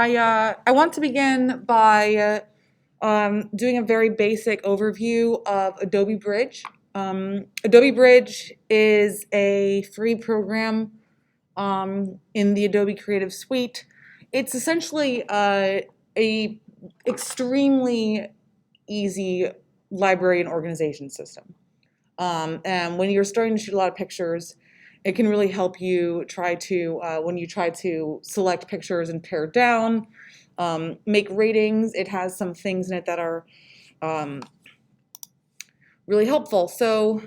I want to begin by doing a very basic overview of Adobe Bridge. Adobe Bridge is a free program in the Adobe Creative Suite. It's essentially a extremely easy library and organization system. And when you're starting to shoot a lot of pictures, it can really help you try to, when you try to select pictures and pare down, make ratings. It has some things in it that are really helpful. So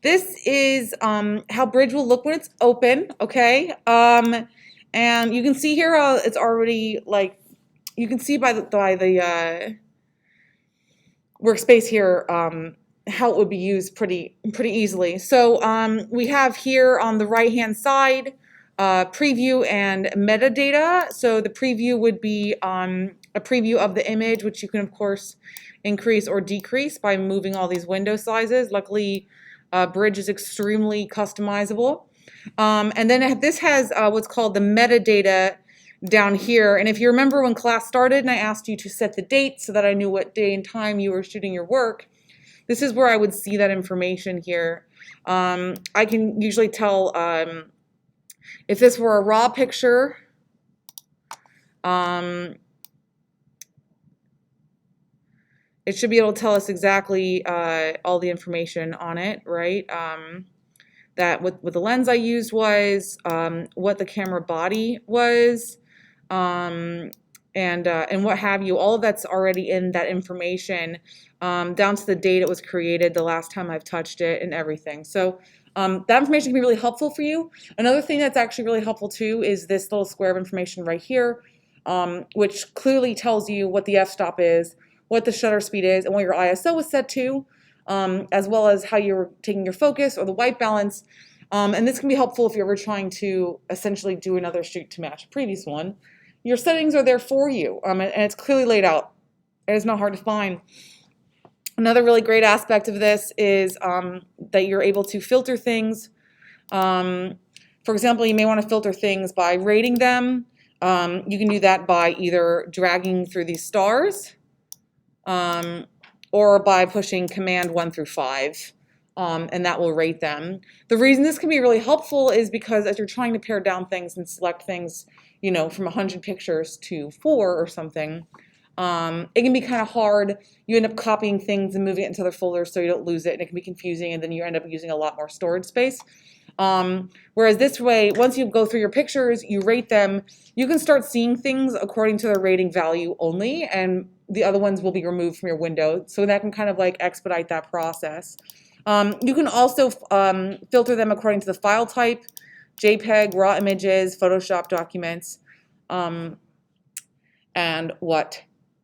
this is how Bridge will look when it's open, okay? And you can see here how it's already, like, you can see by the workspace here how it would be used pretty easily. So we have here on the right hand side preview and metadata. So the preview would be a preview of the image, which you can of course increase or decrease by moving all these window sizes. Luckily Bridge is extremely customizable. And then this has what's called the metadata down here. And if you remember when class started and I asked you to set the date so that I knew what day and time you were shooting your work, this is where I would see that information here. I can usually tell if this were a raw picture, it should be able to tell us exactly all the information on it, right? That what the lens I used was, what the camera body was, and what have you. All of that's already in that information, down to the date it was created, the last time I've touched it, and everything. So that information can be really helpful for you. Another thing that's actually really helpful too is this little square of information right here, which clearly tells you what the f-stop is, what the shutter speed is, and what your ISO is set to, as well as how you're taking your focus or the white balance. And this can be helpful if you're ever trying to essentially do another shoot to match a previous one. Your settings are there for you, and it's clearly laid out. It is not hard to find. Another really great aspect of this is that you're able to filter things. For example, you may want to filter things by rating them. You can do that by either dragging through these stars, or by pushing Command 1 through 5, and that will rate them. The reason this can be really helpful is because as you're trying to pare down things and select things, you know, from 100 pictures to 4 or something, it can be kind of hard. You end up copying things and moving it into other folders so you don't lose it, and it can be confusing, and then you end up using a lot more storage space. Whereas this way, once you go through your pictures, you rate them, you can start seeing things according to their rating value only, and the other ones will be removed from your window. So that can kind of like expedite that process. You can also filter them according to the file type, JPEG, RAW images, Photoshop documents, and what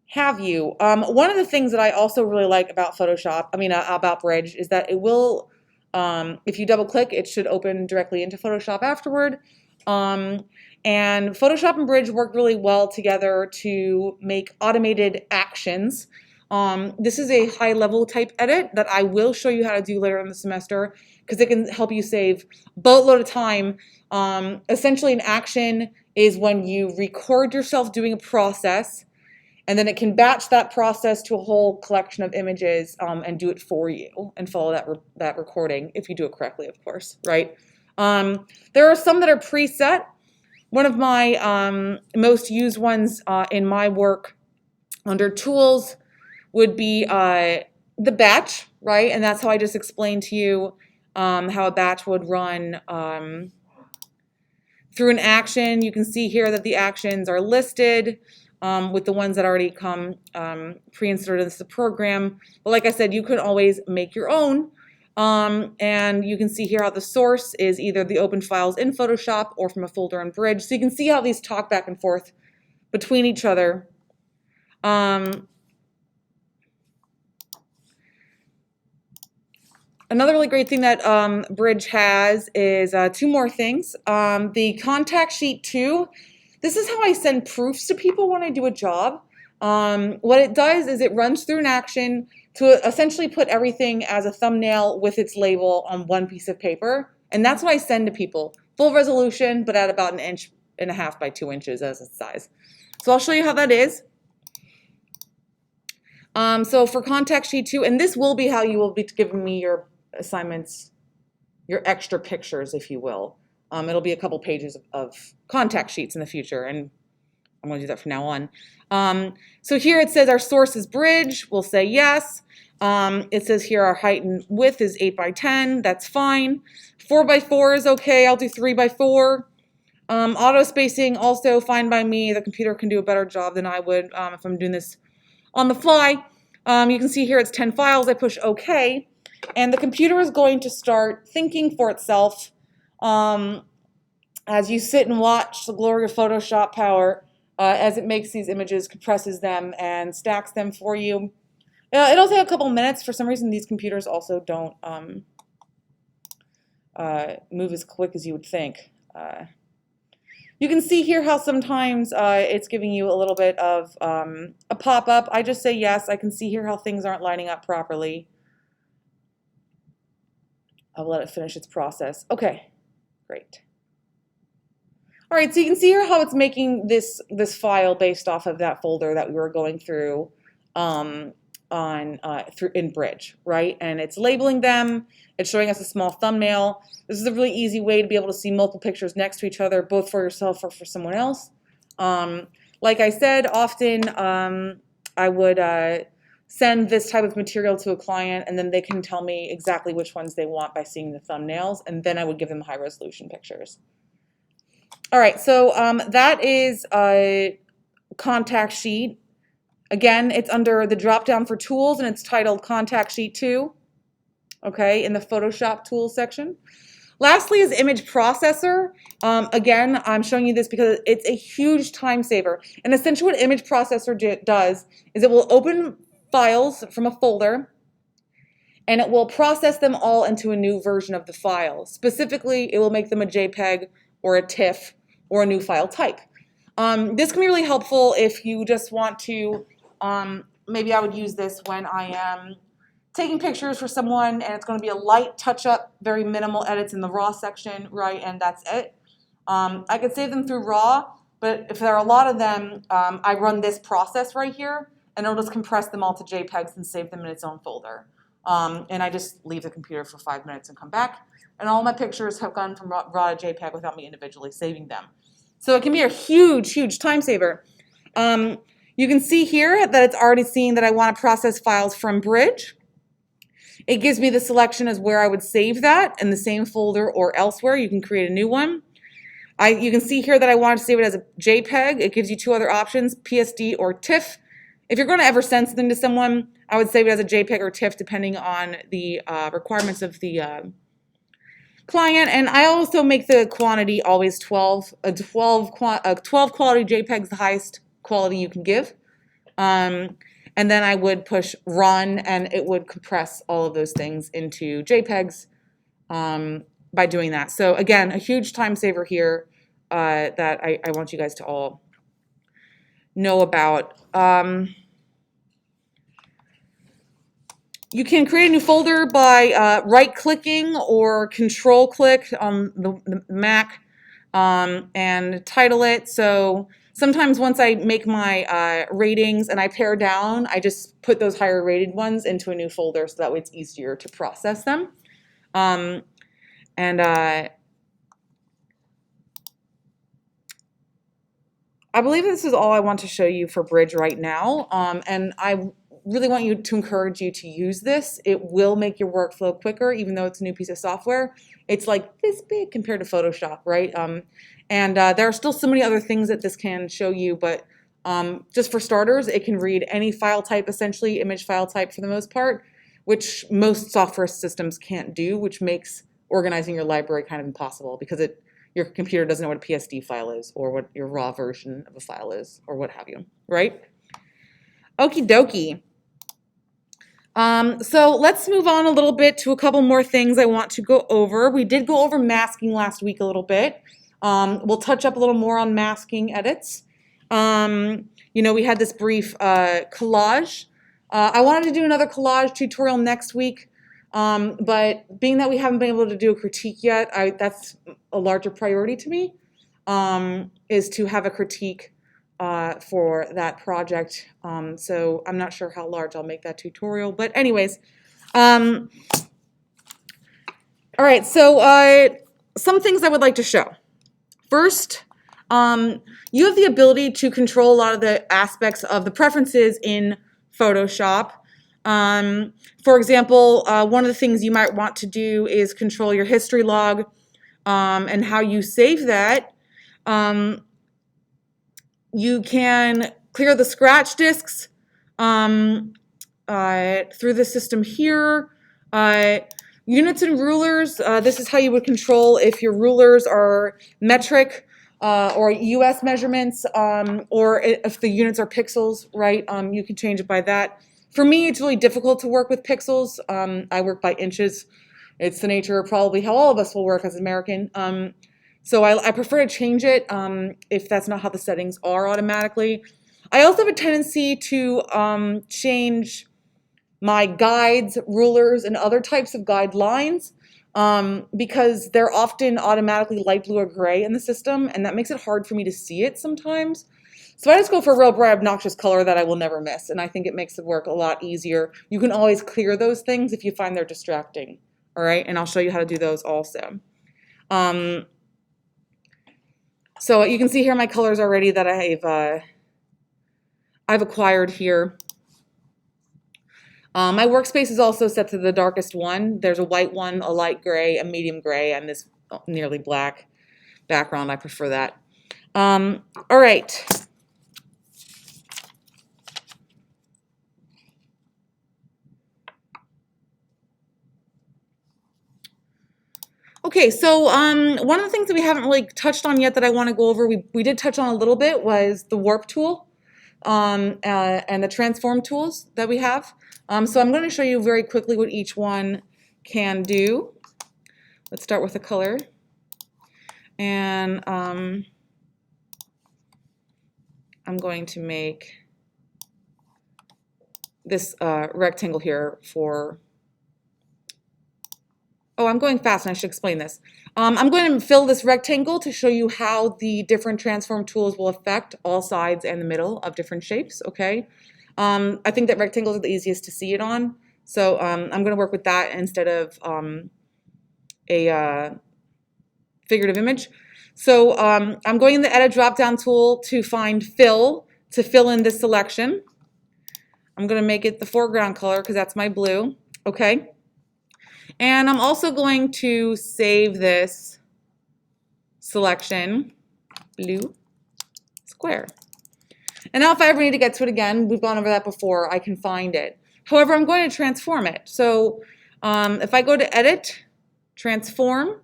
have you. One of the things that I also really like about Photoshop, about Bridge, is that it will, if you double click, it should open directly into Photoshop afterward. And Photoshop and Bridge work really well together to make automated actions. This is a high-level type edit that I will show you how to do later in the semester because it can help you save a boatload of time. Essentially, an action is when you record yourself doing a process, and then it can batch that process to a whole collection of images and do it for you and follow that recording if you do it correctly, of course, right? There are some that are preset. One of my most used ones in my work under Tools would be the batch, right? And that's how I just explained to you how a batch would run through an action. You can see here that the actions are listed with the ones that already come pre-inserted into the program. But like I said, you can always make your own. And you can see here how the source is either the open files in Photoshop or from a folder in Bridge. So you can see how these talk back and forth between each other. Another really great thing that Bridge has is two more things. The contact sheet too. This is how I send proofs to people when I do a job. What it does is it runs through an action to essentially put everything as a thumbnail with its label on one piece of paper. And that's what I send to people. Full resolution, but at about an inch 2.5 by 2 inches as its size. So I'll show you how that is. So for contact sheet 2, and this will be how you will be giving me your assignments, your extra pictures, if you will. It'll be a couple pages of contact sheets in the future, and I'm going to do that from now on. So here it says our source is bridge. We'll say yes. It says here our height and width is 8 by 10. That's fine. 4 by 4 is okay. I'll do 3 by 4. Auto spacing also fine by me. The computer can do a better job than I would if I'm doing this on the fly. You can see here it's 10 files. I push OK, and the computer is going to start thinking for itself as you sit and watch the glory of Photoshop power as it makes these images, compresses them, and stacks them for you. It'll take a couple minutes. For some reason, these computers also don't move as quick as you would think. You can see here how sometimes it's giving you a little bit of a pop-up. I just say yes. I can see here how things aren't lining up properly. I'll let it finish its process. Okay, great. All right, so you can see here how it's making this file based off of that folder that we were going through in Bridge, right? And it's labeling them. It's showing us a small thumbnail. This is a really easy way to be able to see multiple pictures next to each other, both for yourself or for someone else. Like I said, often I would send this type of material to a client, and then they can tell me exactly which ones they want by seeing the thumbnails, and then I would give them high-resolution pictures. All right, so that is a contact sheet. Again, it's under the drop-down for tools, and it's titled Contact Sheet 2, okay, in the Photoshop Tools section. Lastly is Image Processor. Again, I'm showing you this because it's a huge time saver. And essentially what Image Processor does is it will open files from a folder, and it will process them all into a new version of the file. Specifically, it will make them a JPEG or a TIFF or a new file type. This can be really helpful if you just want to, maybe I would use this when I am taking pictures for someone and it's going to be a light touch-up, very minimal edits in the raw section, right, and that's it. I could save them through raw, but if there are a lot of them, I run this process right here, and it'll just compress them all to JPEGs and save them in its own folder. And I just leave the computer for 5 minutes and come back, and all my pictures have gone from raw to JPEG without me individually saving them. So it can be a huge, huge time saver. You can see here that it's already seeing that I want to process files from Bridge. It gives me the selection as where I would save that in the same folder or elsewhere. You can create a new one. You can see here that I want to save it as a JPEG. It gives you two other options, PSD or TIFF. If you're going to ever send something to someone, I would save it as a JPEG or TIFF depending on the requirements of the client. And I also make the quantity always 12. 12 quality JPEGs, the highest quality you can give. And then I would push run, and it would compress all of those things into JPEGs by doing that. So again, a huge time saver here that I want you guys to all know about. You can create a new folder by right-clicking or control-click on the Mac and title it. So sometimes once I make my ratings and I pare down, I just put those higher rated ones into a new folder so that way it's easier to process them. I believe this is all I want to show you for Bridge right now. And I really want you to encourage you to use this. It will make your workflow quicker, even though it's a new piece of software. It's like this big compared to Photoshop, right? There are still so many other things that this can show you, but just for starters, it can read any file type, essentially, image file type for the most part, which most software systems can't do, which makes organizing your library kind of impossible because your computer doesn't know what a PSD file is or what your raw version of a file is or what have you, right? Okie dokie. So let's move on a little bit to a couple more things I want to go over. We did go over masking last week a little bit. We'll touch up a little more on masking edits. We had this brief collage. I wanted to do another collage tutorial next week, but being that we haven't been able to do a critique yet, that's a larger priority to me. is to have a critique for that project. So I'm not sure how large I'll make that tutorial, but anyways. All right, so some things I would like to show. First, you have the ability to control a lot of the aspects of the preferences in Photoshop. For example, one of the things you might want to do is control your history log and how you save that. You can clear the scratch disks through the system here. Units and rulers, this is how you would control if your rulers are metric or US measurements, or if the units are pixels, right? You can change it by that. For me, it's really difficult to work with pixels. I work by inches. It's the nature of probably how all of us will work as American. So I prefer to change it if that's not how the settings are automatically. I also have a tendency to change my guides, rulers, and other types of guidelines because they're often automatically light blue or gray in the system, and that makes it hard for me to see it sometimes. So I just go for a real bright, obnoxious color that I will never miss, and I think it makes the work a lot easier. You can always clear those things if you find they're distracting, all right? And I'll show you how to do those also. So you can see here my colors already that I've acquired here. My workspace is also set to the darkest one. There's a white one, a light gray, a medium gray, and this nearly black background. I prefer that. All right. Okay, so one of the things that we haven't really touched on yet that I want to go over, we did touch on a little bit, was the warp tool and the transform tools that we have. So I'm going to show you very quickly what each one can do. Let's start with the color. And I'm going to make this rectangle here for... Oh, I'm going fast and I should explain this. I'm going to fill this rectangle to show you how the different transform tools will affect all sides and the middle of different shapes, okay? I think that rectangles are the easiest to see it on, so I'm going to work with that instead of a figurative image. So I'm going in the Edit drop-down tool to find Fill, to fill in this selection. I'm going to make it the foreground color because that's my blue, okay? And I'm also going to save this selection, blue, square. And now if I ever need to get to it again, we've gone over that before, I can find it. However, I'm going to transform it. So if I go to Edit, Transform,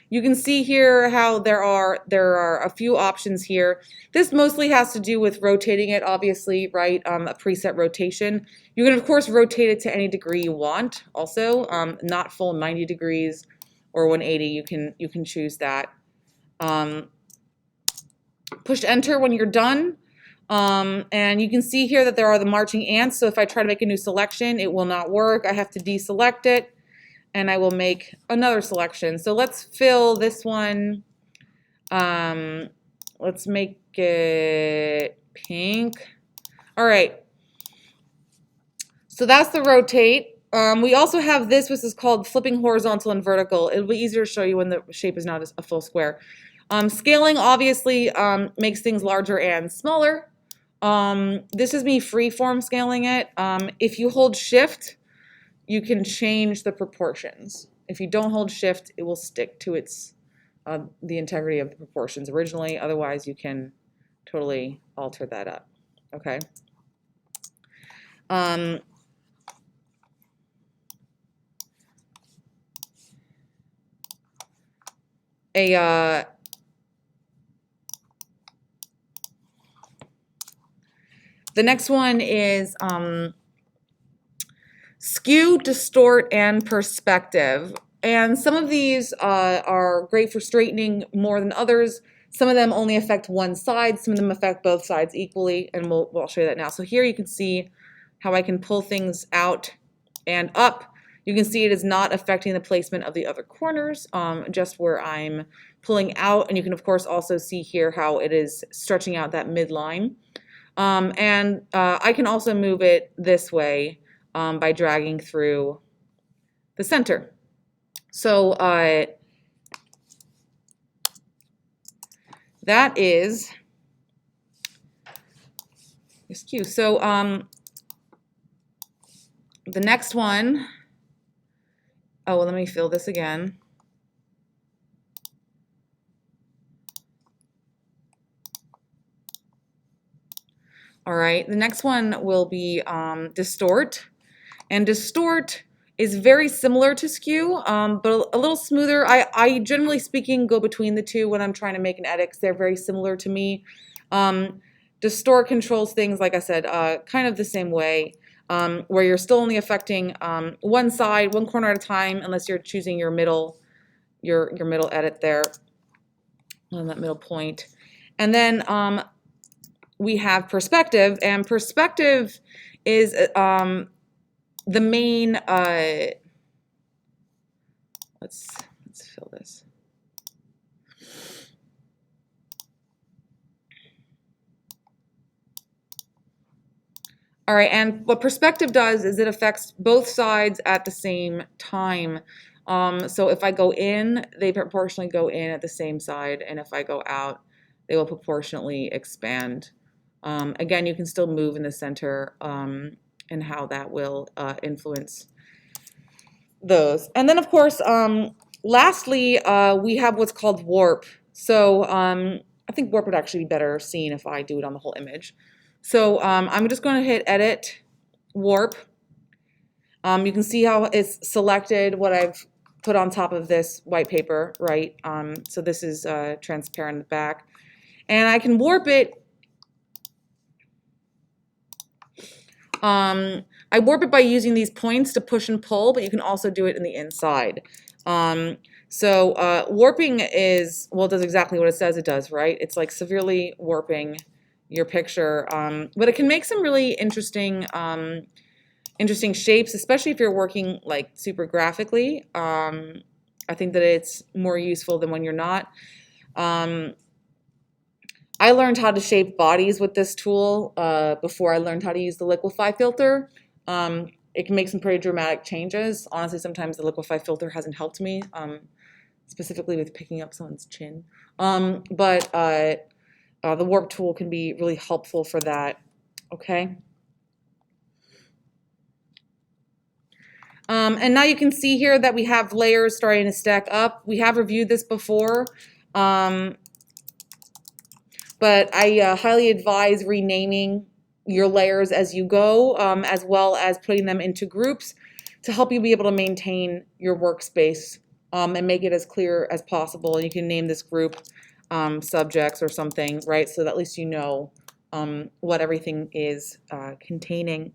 you can see here how there are a few options here. This mostly has to do with rotating it, obviously, right? A preset rotation. You can, of course, rotate it to any degree you want also, not full 90 degrees or 180. You can choose that. Push Enter when you're done. And you can see here that there are the marching ants. So if I try to make a new selection, it will not work. I have to deselect it. And I will make another selection. So let's fill this one. Let's make it pink. All right. So that's the rotate. We also have this, which is called flipping horizontal and vertical. It'll be easier to show you when the shape is not a full square. Scaling obviously makes things larger and smaller. This is me freeform scaling it. If you hold Shift, you can change the proportions. If you don't hold Shift, it will stick to its the integrity of the proportions originally. Otherwise, you can totally alter that up. Okay. The next one is skew, distort, and perspective. And some of these are great for straightening more than others. Some of them only affect one side. Some of them affect both sides equally, and I'll show you that now. So here you can see how I can pull things out and up. You can see it is not affecting the placement of the other corners, just where I'm pulling out. And you can, of course, also see here how it is stretching out that midline. I can also move it this way by dragging through the center. So that is excuse. So the next one, oh, well, let me fill this again. All right, the next one will be distort. And distort is very similar to skew, but a little smoother. I generally speaking go between the two when I'm trying to make an edit, 'cause they're very similar to me. Distort controls things, like I said, kind of the same way, where you're still only affecting one side, one corner at a time, unless you're choosing your middle edit there on that middle point. And then we have perspective, and perspective is the main. Let's fill this. All right, and what perspective does is it affects both sides at the same time. So if I go in, they proportionally go in at the same side, and if I go out, they will proportionally expand. Again, you can still move in the center and how that will influence those. And then, of course, lastly, we have what's called warp. So I think warp would actually be better seen if I do it on the whole image. So I'm just going to hit Edit, Warp. You can see how it's selected what I've put on top of this white paper, right? So this is transparent in the back. And I can warp it. I warp it by using these points to push and pull, but you can also do it in the inside. Warping is, well, it does exactly what it says it does, right? It's like severely warping your picture, but it can make some really interesting shapes, especially if you're working like super graphically. I think that it's more useful than when you're not. I learned how to shape bodies with this tool before I learned how to use the liquify filter. It can make some pretty dramatic changes. Honestly, sometimes the liquify filter hasn't helped me, specifically with picking up someone's chin. The warp tool can be really helpful for that, okay? And now you can see here that we have layers starting to stack up. We have reviewed this before, but I highly advise renaming your layers as you go, as well as putting them into groups to help you be able to maintain your workspace and make it as clear as possible. You can name this group subjects or something, right? So that at least you know what everything is containing.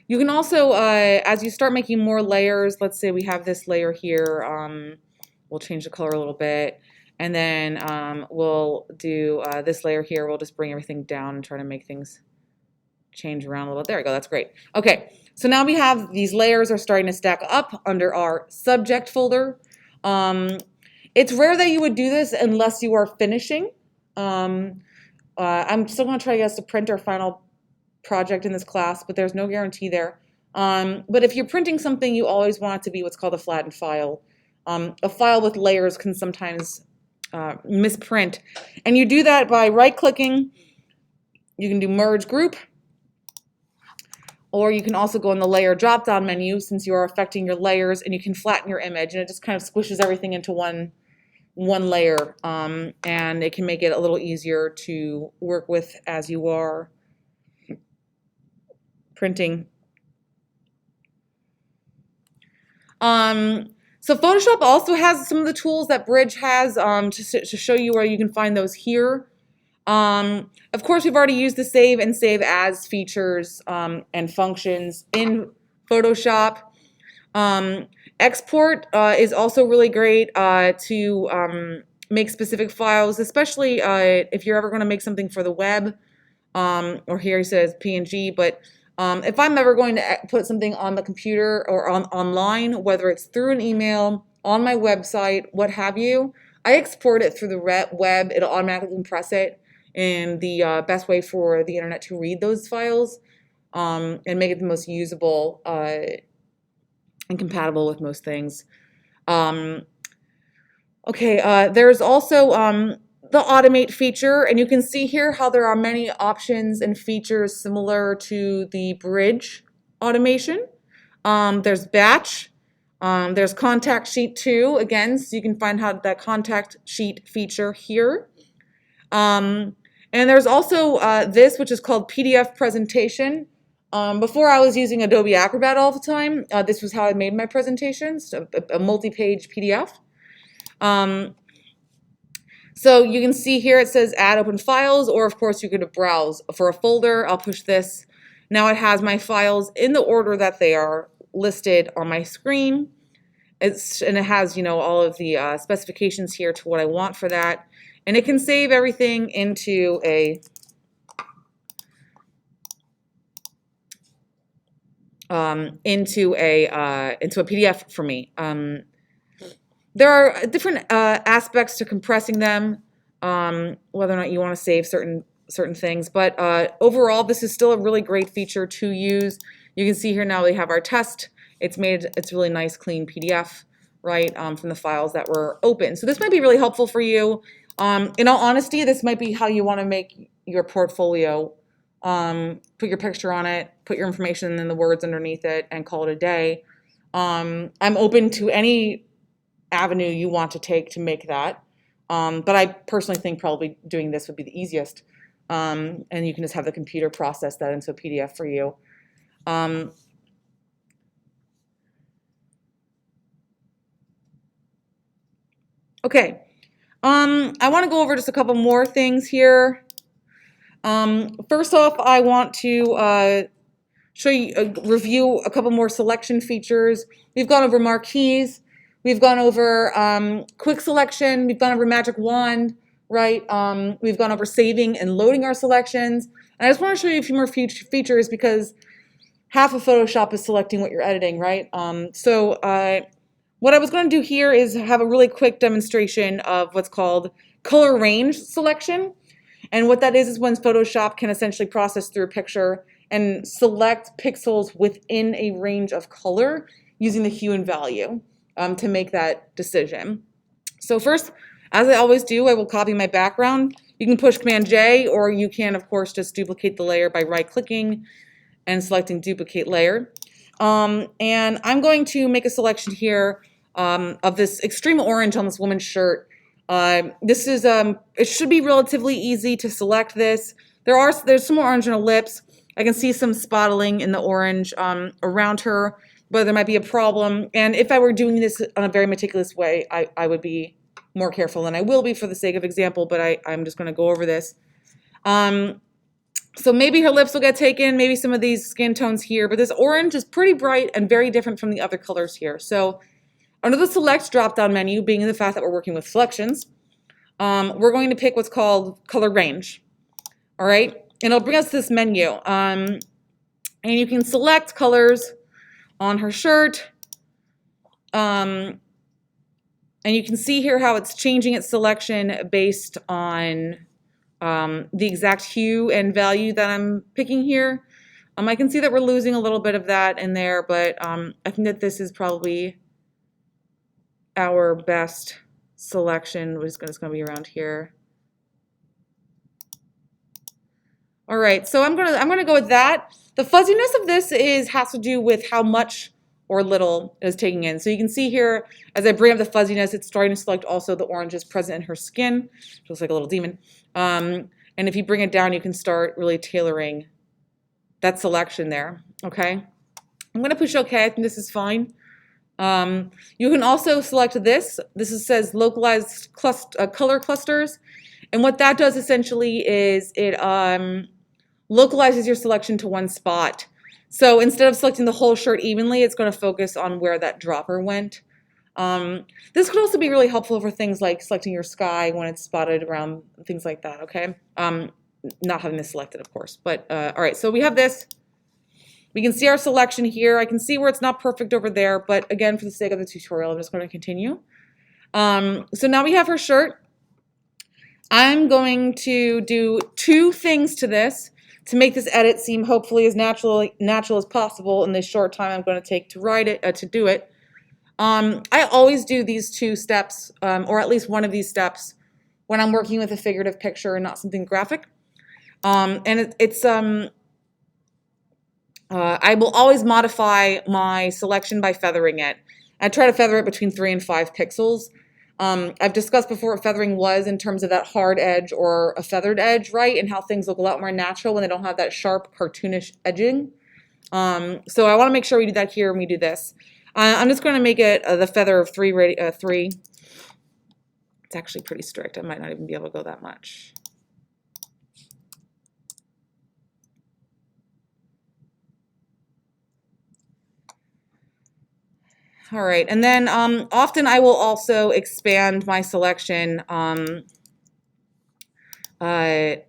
You can also, as you start making more layers, let's say we have this layer here, we'll change the color a little bit, and then we'll do this layer here. We'll just bring everything down and try to make things change around a little bit. There we go, that's great. Okay, so now we have these layers are starting to stack up under our subject folder. It's rare that you would do this unless you are finishing. I'm still gonna try, I guess, to print our final project in this class, but there's no guarantee there. But if you're printing something, you always want it to be what's called a flattened file. A file with layers can sometimes misprint. And you do that by right-clicking. You can do Merge Group. Or you can also go in the Layer drop-down menu since you are affecting your layers, and you can flatten your image. And it just kind of squishes everything into one layer. And it can make it a little easier to work with as you are printing. So Photoshop also has some of the tools that Bridge has to show you where you can find those here. Of course, we've already used the save and save as features and functions in Photoshop. Export is also really great to make specific files, especially if you're ever going to make something for the web, or here he says PNG, but if I'm ever going to put something on the computer or online, whether it's through an email, on my website, what have you, I export it through the web. It'll automatically compress it, and the best way for the internet to read those files and make it the most usable and compatible with most things. Okay, there's also the automate feature, and you can see here how there are many options and features similar to the bridge automation. There's batch, there's contact sheet 2, again, so you can find how that contact sheet feature here. And there's also this, which is called PDF presentation. Before I was using Adobe Acrobat all the time, this was how I made my presentations, a multi-page PDF. So you can see here it says add open files, or of course you could browse for a folder. I'll push this. Now it has my files in the order that they are listed on my screen. And it has, you know, all of the specifications here to what I want for that. And it can save everything into a PDF for me. There are different aspects to compressing them, whether or not you want to save certain things. But overall, this is still a really great feature to use. You can see here now we have our test. It's really nice, clean PDF, right, from the files that were open. So this might be really helpful for you. In all honesty, this might be how you want to make your portfolio. Put your picture on it, put your information and then the words underneath it, and call it a day. I'm open to any avenue you want to take to make that. But I personally think probably doing this would be the easiest. And you can just have the computer process that into a PDF for you. Okay. I want to go over just a couple more things here. First off, I want to show you, review a couple more selection features. We've gone over marquees. We've gone over quick selection. We've gone over magic wand, right? We've gone over saving and loading our selections. And I just want to show you a few more features because half of Photoshop is selecting what you're editing, right? What I was going to do here is have a really quick demonstration of what's called color range selection. And what that is when Photoshop can essentially process through a picture and select pixels within a range of color using the hue and value to make that decision. So first, as I always do, I will copy my background. You can push Command J, or you can, of course, just duplicate the layer by right-clicking and selecting Duplicate Layer. And I'm going to make a selection here of this extreme orange on this woman's shirt. This is it should be relatively easy to select this. There's some orange on her lips. I can see some spottling in the orange around her, but there might be a problem. And if I were doing this on a very meticulous way, I would be more careful than I will be for the sake of example, but I'm just going to go over this. So maybe her lips will get taken, maybe some of these skin tones here, but this orange is pretty bright and very different from the other colors here. So under the Select drop-down menu, being the fact that we're working with selections, we're going to pick what's called Color Range. All right, and it'll bring us to this menu. And you can select colors on her shirt. And you can see here how it's changing its selection based on the exact hue and value that I'm picking here. I can see that we're losing a little bit of that in there, but I think that this is probably our best selection, which is going to be around here. All right, so I'm gonna go with that. The fuzziness of this has to do with how much or little it is taking in. So you can see here, as I bring up the fuzziness, it's starting to select also the oranges present in her skin. It looks like a little demon. And if you bring it down, you can start really tailoring that selection there, okay? I'm gonna push OK, I think this is fine. You can also select this. This says localized color clusters. And what that does essentially is it localizes your selection to one spot. So instead of selecting the whole shirt evenly, it's going to focus on where that dropper went. This could also be really helpful for things like selecting your sky when it's spotted around, things like that, okay? Not having this selected, of course. But, all right, so we have this. We can see our selection here. I can see where it's not perfect over there, but again, for the sake of the tutorial, I'm just going to continue. So now we have her shirt. I'm going to do 2 things to this to make this edit seem hopefully as natural as possible in this short time I'm going to take to write it, to do it. I always do these 2 steps, or at least one of these steps, when I'm working with a figurative picture and not something graphic. And I will always modify my selection by feathering it. I try to feather it between 3 and 5 pixels. I've discussed before what feathering was in terms of that hard edge or a feathered edge, right? And how things look a lot more natural when they don't have that sharp, cartoonish edging. So I want to make sure we do that here when we do this. I'm just going to make it the feather of 3. It's actually pretty strict. I might not even be able to go that much. All right, and then often I will also expand my selection. And I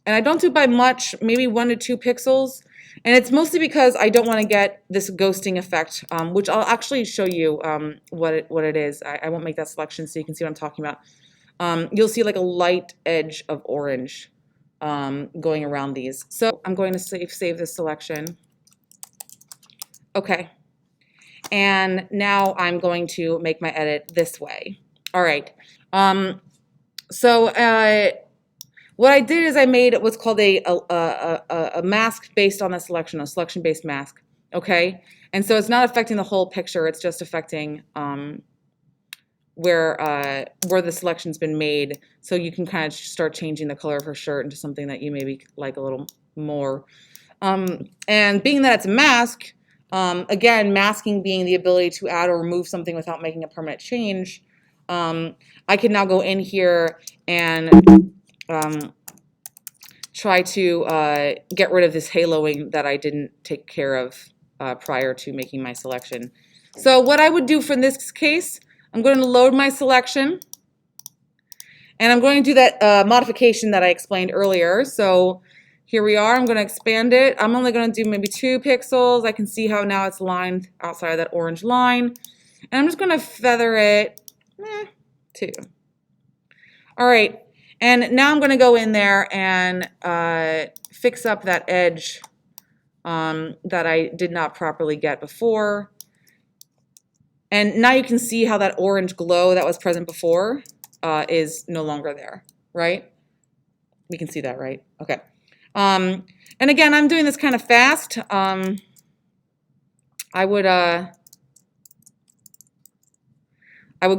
don't do by much, maybe 1 to 2 pixels. And it's mostly because I don't want to get this ghosting effect, which I'll actually show you what it is. I won't make that selection so you can see what I'm talking about. You'll see like a light edge of orange going around these. So I'm going to save this selection. Okay, and now I'm going to make my edit this way. All right, so what I did is I made what's called a mask based on the selection, a selection-based mask, okay? And so it's not affecting the whole picture, it's just affecting where the selection's been made, so you can kind of start changing the color of her shirt into something that you maybe like a little more. And being that it's a mask, again, masking being the ability to add or remove something without making a permanent change, I can now go in here and try to get rid of this haloing that I didn't take care of prior to making my selection. So what I would do for this case, I'm going to load my selection, and I'm going to do that modification that I explained earlier. So here we are. I'm going to expand it. I'm only going to do maybe 2 pixels. I can see how now it's lined outside of that orange line. And I'm just going to feather it 2. All right. And now I'm going to go in there and fix up that edge that I did not properly get before. And now you can see how that orange glow that was present before is no longer there, right? We can see that, right? Okay. And again, I'm doing this kind of fast. I would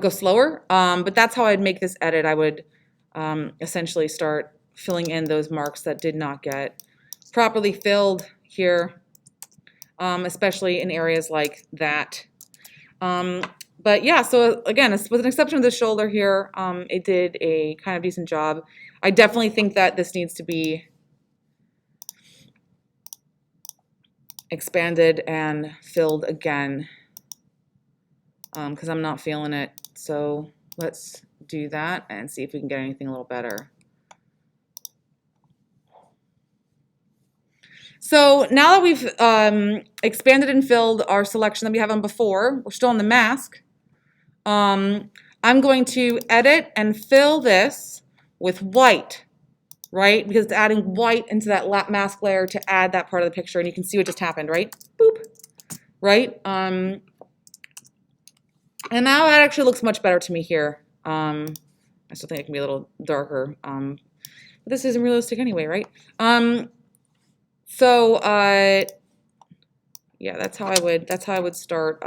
go slower, but that's how I'd make this edit. I would essentially start filling in those marks that did not get properly filled here, especially in areas like that. But yeah, so again, with an exception of the shoulder here, it did a kind of decent job. I definitely think that this needs to be expanded and filled again because I'm not feeling it. So let's do that and see if we can get anything a little better. So now that we've expanded and filled our selection that we have on before, we're still on the mask. I'm going to edit and fill this with white, right? Because it's adding white into that mask layer to add that part of the picture, and you can see what just happened, right? Boop, right? And now that actually looks much better to me here. I still think it can be a little darker, but this isn't realistic anyway, right? So yeah, that's how I would start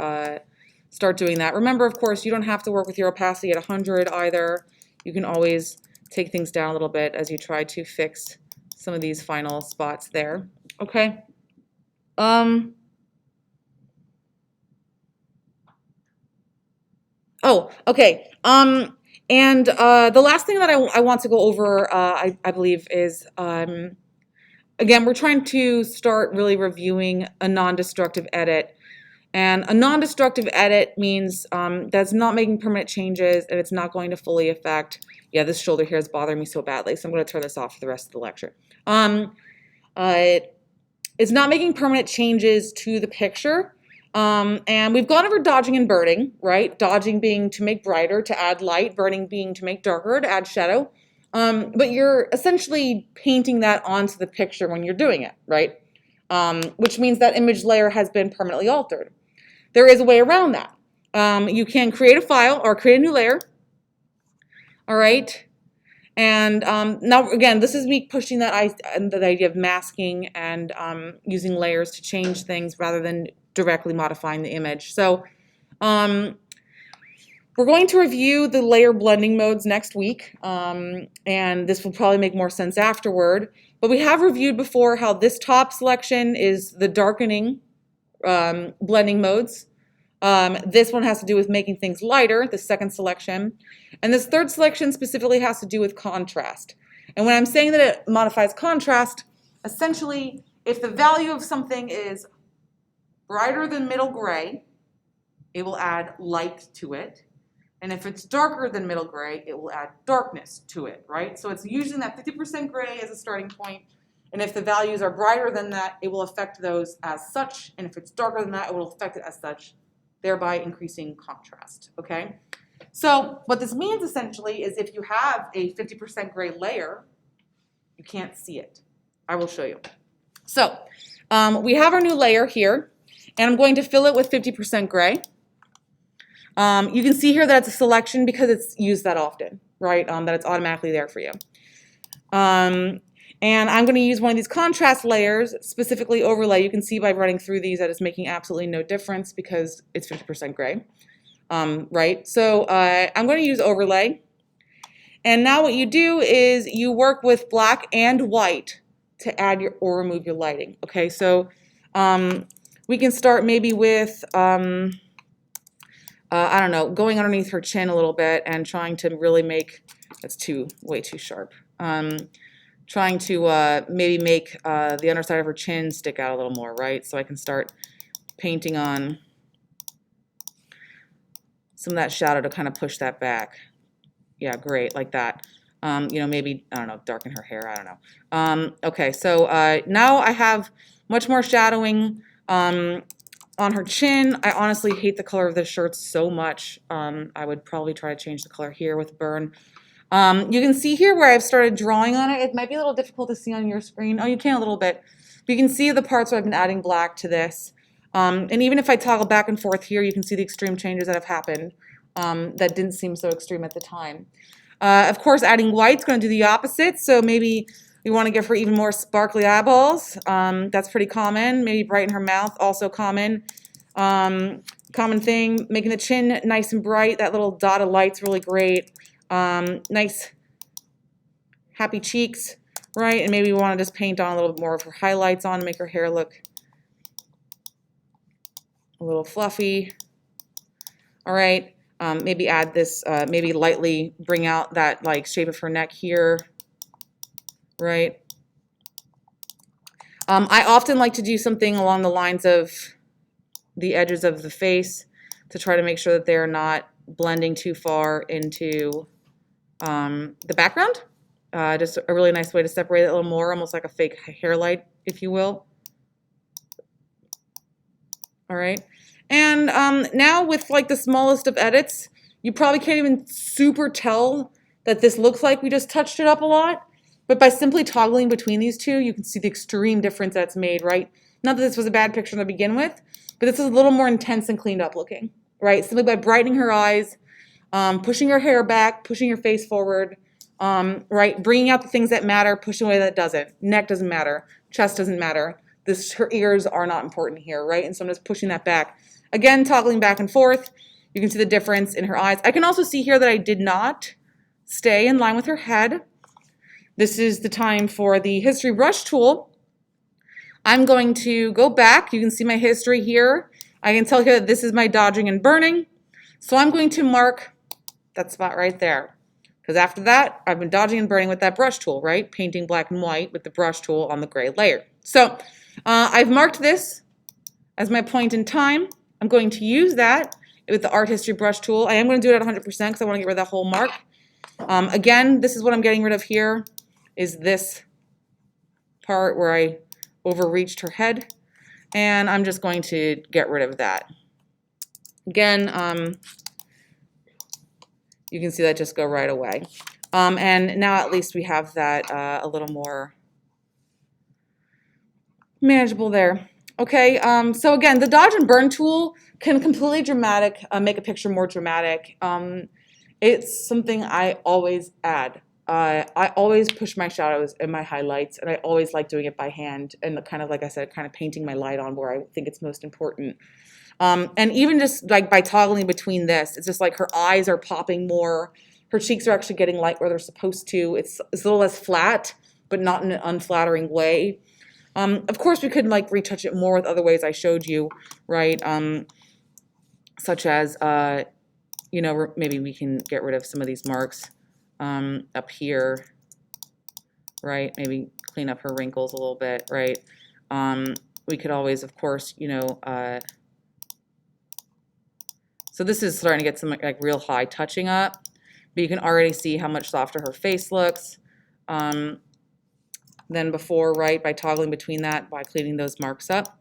doing that. Remember, of course, you don't have to work with your opacity at 100 either. You can always take things down a little bit as you try to fix some of these final spots there. Okay. Oh, okay. And the last thing that I want to go over, I believe, is again, we're trying to start really reviewing a non-destructive edit. And a non-destructive edit means that's not making permanent changes and it's not going to fully affect, yeah, this shoulder here is bothering me so badly, so I'm going to turn this off for the rest of the lecture. It's not making permanent changes to the picture. And we've gone over dodging and burning, right? Dodging being to make brighter, to add light, burning being to make darker, to add shadow. But you're essentially painting that onto the picture when you're doing it, right? Which means that image layer has been permanently altered. There is a way around that. You can create a file or create a new layer. All right. And now, again, this is me pushing that the idea of masking and using layers to change things rather than directly modifying the image. So we're going to review the layer blending modes next week. And this will probably make more sense afterward. But we have reviewed before how this top selection is the darkening blending modes. This one has to do with making things lighter, the second selection. And this third selection specifically has to do with contrast. And when I'm saying that it modifies contrast, essentially, if the value of something is brighter than middle gray, it will add light to it. And if it's darker than middle gray, it will add darkness to it, right? So it's using that 50% gray as a starting point. And if the values are brighter than that, it will affect those as such. And if it's darker than that, it will affect it as such, thereby increasing contrast, okay? So what this means essentially is if you have a 50% gray layer, you can't see it. I will show you. So we have our new layer here, and I'm going to fill it with 50% gray. You can see here that it's a selection because it's used that often, right? That it's automatically there for you. And I'm going to use one of these contrast layers, specifically overlay. You can see by running through these that it's making absolutely no difference because it's 50% gray, right? So I'm going to use overlay. And now what you do is you work with black and white to add your or remove your lighting. Okay, so we can start maybe with, I don't know, going underneath her chin a little bit and trying to really make, that's way too sharp. Trying to maybe make the underside of her chin stick out a little more, right? So I can start painting on some of that shadow to kind of push that back. Yeah, great, like that. You know, maybe, I don't know, darken her hair, I don't know. Okay, so now I have much more shadowing on her chin. I honestly hate the color of this shirt so much. I would probably try to change the color here with burn. You can see here where I've started drawing on it. It might be a little difficult to see on your screen. Oh, you can a little bit. But you can see the parts where I've been adding black to this. And even if I toggle back and forth here, you can see the extreme changes that have happened that didn't seem so extreme at the time. Of course, adding white's going to do the opposite. So maybe we want to give her even more sparkly eyeballs. That's pretty common. Maybe brighten her mouth, also common. Common thing, making the chin nice and bright. That little dot of light's really great. Nice happy cheeks, right? And maybe we want to just paint on a little bit more of her highlights on, make her hair look a little fluffy. All right, maybe add this, maybe lightly bring out that like shape of her neck here, right? I often like to do something along the lines of the edges of the face to try to make sure that they're not blending too far into the background. Just a really nice way to separate it a little more, almost like a fake hair light, if you will. All right. And now with like the smallest of edits, you probably can't even super tell that this looks like we just touched it up a lot. But by simply toggling between these two, you can see the extreme difference that's made, right? Not that this was a bad picture to begin with, but this is a little more intense and cleaned up looking, right? Simply by brightening her eyes, pushing her hair back, pushing her face forward, right? Bringing out the things that matter, pushing away that doesn't. Neck doesn't matter. Chest doesn't matter. Her ears are not important here, right? And so I'm just pushing that back. Again, toggling back and forth. You can see the difference in her eyes. I can also see here that I did not stay in line with her head. This is the time for the history brush tool. I'm going to go back. You can see my history here. I can tell here that this is my dodging and burning. So I'm going to mark that spot right there. Because after that, I've been dodging and burning with that brush tool, right? Painting black and white with the brush tool on the gray layer. So I've marked this as my point in time. I'm going to use that with the art history brush tool. I am going to do it at 100% because I want to get rid of that whole mark. Again, this is what I'm getting rid of here, is this part where I overreached her head. And I'm just going to get rid of that. Again, you can see that just go right away. And now at least we have that a little more manageable there. Okay, so again, the dodge and burn tool can completely make a picture more dramatic. It's something I always add. I always push my shadows and my highlights, and I always like doing it by hand and kind of, like I said, kind of painting my light on where I think it's most important. And even just like by toggling between this, it's just like her eyes are popping more. Her cheeks are actually getting light where they're supposed to. It's a little less flat, but not in an unflattering way. Of course, we could like retouch it more with other ways I showed you, right? Such as, you know, maybe we can get rid of some of these marks up here, right? Maybe clean up her wrinkles a little bit, right? We could always, of course, you know, so this is starting to get some like real high touching up, but you can already see how much softer her face looks than before, right? By toggling between that, by cleaning those marks up.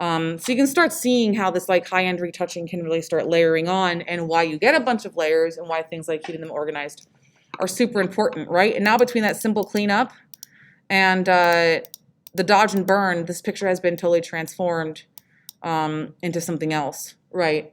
So you can start seeing how this like high-end retouching can really start layering on, and why you get a bunch of layers and why things like keeping them organized are super important, right? And now between that simple cleanup and the dodge and burn, this picture has been totally transformed into something else, right?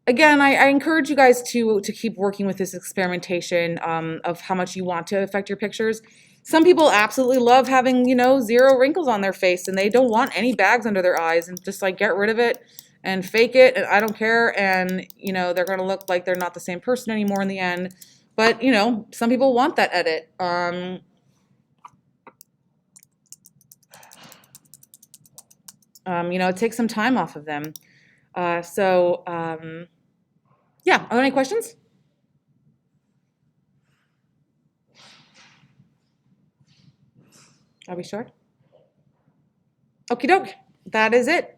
Again, I encourage you guys to keep working with this experimentation of how much you want to affect your pictures. Some people absolutely love having, you know, 0 wrinkles on their face, and they don't want any bags under their eyes, and just like get rid of it and fake it, and I don't care, and you know, they're gonna look like they're not the same person anymore in the end. But you know, some people want that edit. You know, it takes some time off of them. Yeah, are there any questions? Are we sure? Okie doke, that is it.